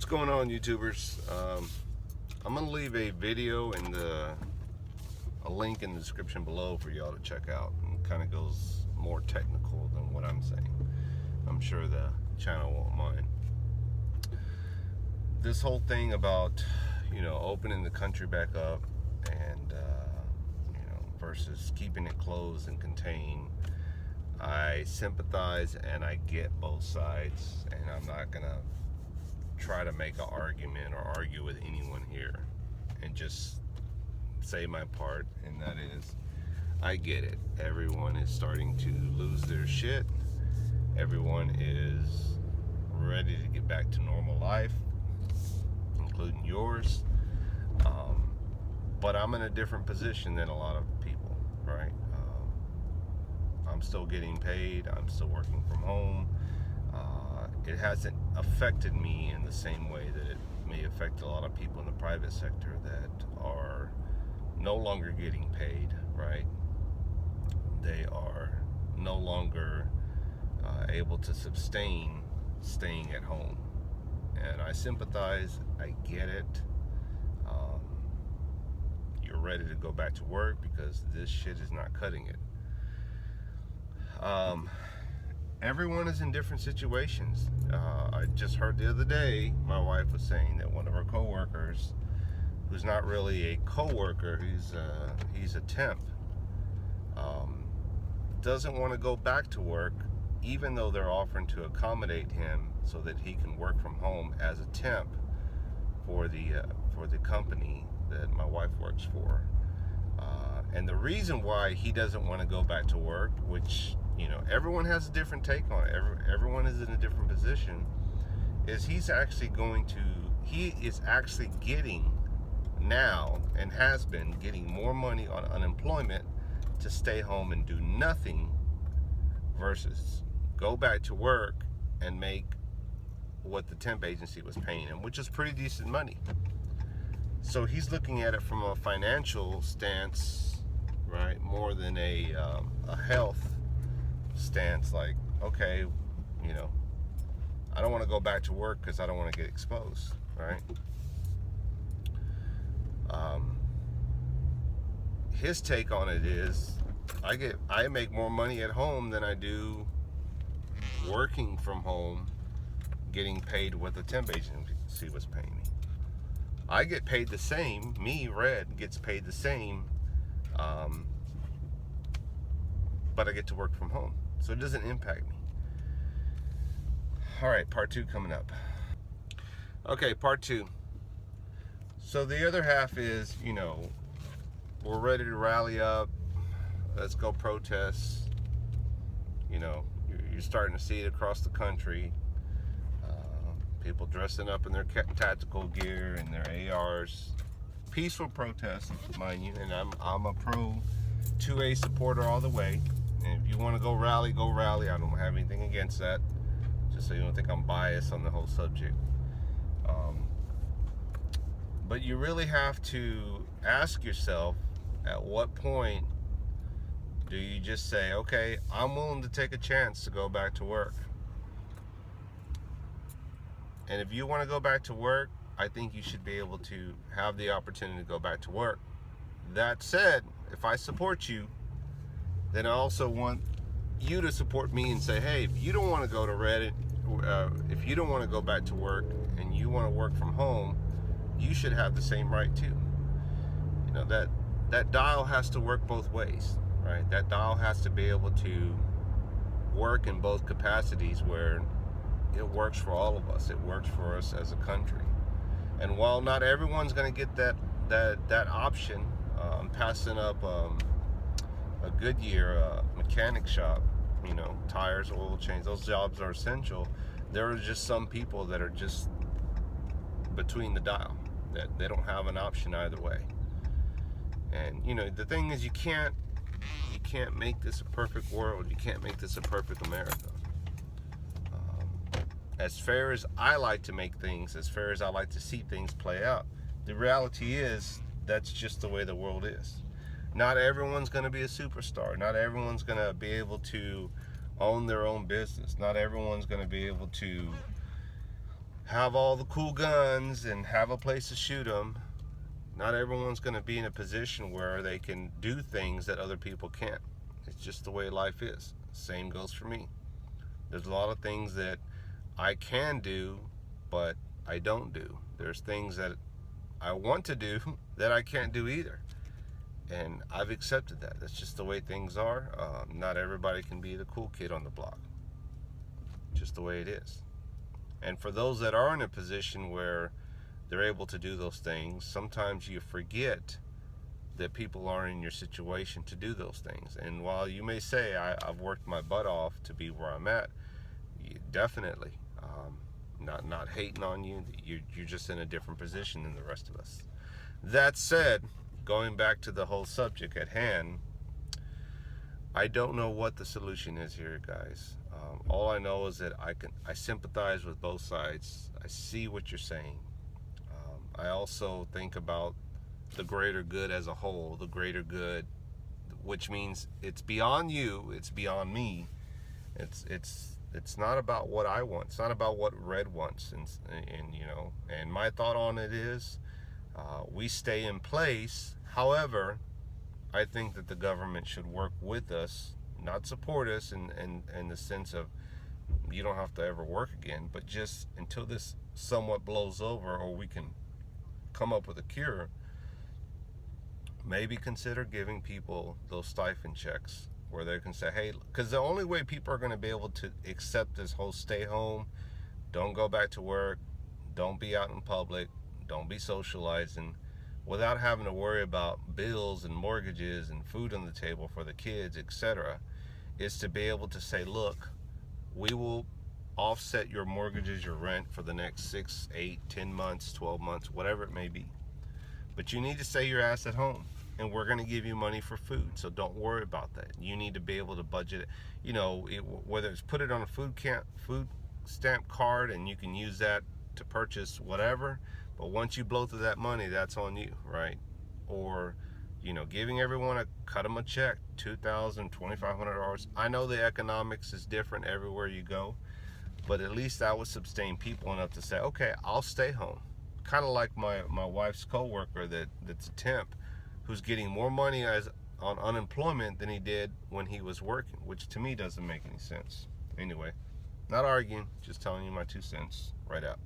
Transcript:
What's going on, YouTubers? I'm gonna leave a video and a link in the description below for y'all to check out, and kind of goes more technical than what I'm saying. I'm sure the channel won't mind. This whole thing about, opening the country back up and versus keeping it closed and contained, I sympathize and I get both sides, and I'm not gonna try to make an argument or argue with anyone here, and just say my part, and that is, I get it. Everyone is starting to lose their shit. Everyone is ready to get back to normal life, including yours. But I'm in a different position than a lot of people, right? I'm still getting paid. I'm still working from home. It hasn't affected me in the same way that it may affect a lot of people in the private sector that are no longer getting paid, right? They are no longer able to sustain staying at home. And I sympathize, I get it. You're ready to go back to work because this shit is not cutting it. Everyone is in different situations. I just heard the other day, my wife was saying that one of her coworkers, who's not really a coworker, he's a temp, doesn't want to go back to work, even though they're offering to accommodate him so that he can work from home as a temp for the company that my wife works for. And the reason why he doesn't want to go back to work, which everyone has a different take on it, everyone is in a different position, is he is actually getting now, and has been getting, more money on unemployment to stay home and do nothing versus go back to work and make what the temp agency was paying him, which is pretty decent money. So he's looking at it from a financial stance, right, more than a health stance. Like, okay, I don't want to go back to work because I don't want to get exposed, right? His take on it is, I make more money at home than I do working from home, getting paid what the temp agency was paying me. I get paid the same. Me, Red, gets paid the same, but I get to work from home, so it doesn't impact me. All right, part 2 coming up. Okay, part 2. So the other half is, we're ready to rally up. Let's go protest. You're starting to see it across the country. People dressing up in their tactical gear and their ARs. Peaceful protest, mind you, and I'm a pro 2A supporter all the way. And if you want to go rally, go rally. I don't have anything against that. Just so you don't think I'm biased on the whole subject. But you really have to ask yourself, at what point do you just say, okay, I'm willing to take a chance to go back to work? And if you want to go back to work, I think you should be able to have the opportunity to go back to work. That said, if I support you, then I also want you to support me and say, hey, if you don't want to go to Reddit, if you don't want to go back to work and you want to work from home, you should have the same right too. That dial has to work both ways, right? That dial has to be able to work in both capacities, where it works for all of us. It works for us as a country. And while not everyone's going to get that option, I'm passing up a Goodyear mechanic shop, tires, oil change, those jobs are essential. There are just some people that are just between the dial, that they don't have an option either way. And the thing is, you can't make this a perfect world. You can't make this a perfect America. As fair as I like to make things, as fair as I like to see things play out, the reality is that's just the way the world is. Not everyone's going to be a superstar. Not everyone's going to be able to own their own business. Not everyone's going to be able to have all the cool guns and have a place to shoot them. Not everyone's going to be in a position where they can do things that other people can't. It's just the way life is. Same goes for me. There's a lot of things that I can do, but I don't do. There's things that I want to do that I can't do either. And I've accepted that. That's just the way things are. Not everybody can be the cool kid on the block. Just the way it is. And for those that are in a position where they're able to do those things, sometimes you forget that people are in your situation to do those things. And while you may say, I've worked my butt off to be where I'm at, definitely. Not hating on you. You're just in a different position than the rest of us. That said, going back to the whole subject at hand, I don't know what the solution is here, guys. All I know is that I sympathize with both sides. I see what you're saying. I also think about the greater good as a whole, the greater good, which means it's beyond you, it's beyond me. It's not about what I want. It's not about what Red wants, and you know. And my thought on it is, we stay in place. However, I think that the government should work with us, not support us in the sense of you don't have to ever work again, but just until this somewhat blows over or we can come up with a cure, maybe consider giving people those stipend checks where they can say, hey, because the only way people are going to be able to accept this whole stay home, don't go back to work, don't be out in public, don't be socializing, without having to worry about bills and mortgages and food on the table for the kids, etc., is to be able to say, look, we will offset your mortgages, your rent for the next 6, 8, 10 months, 12 months, whatever it may be. But you need to stay your ass at home, and we're going to give you money for food, so don't worry about that. You need to be able to budget it, you know, whether it's put it on a food stamp card and you can use that to purchase whatever, but once you blow through that money, that's on you, right? Or, you know, giving everyone cut them a check, $2,000, $2,500. I know the economics is different everywhere you go, but at least that would sustain people enough to say, okay, I'll stay home. Kind of like my wife's co-worker that's a temp, who's getting more money on unemployment than he did when he was working, which to me doesn't make any sense. Anyway, not arguing, just telling you my 2 cents. Right out.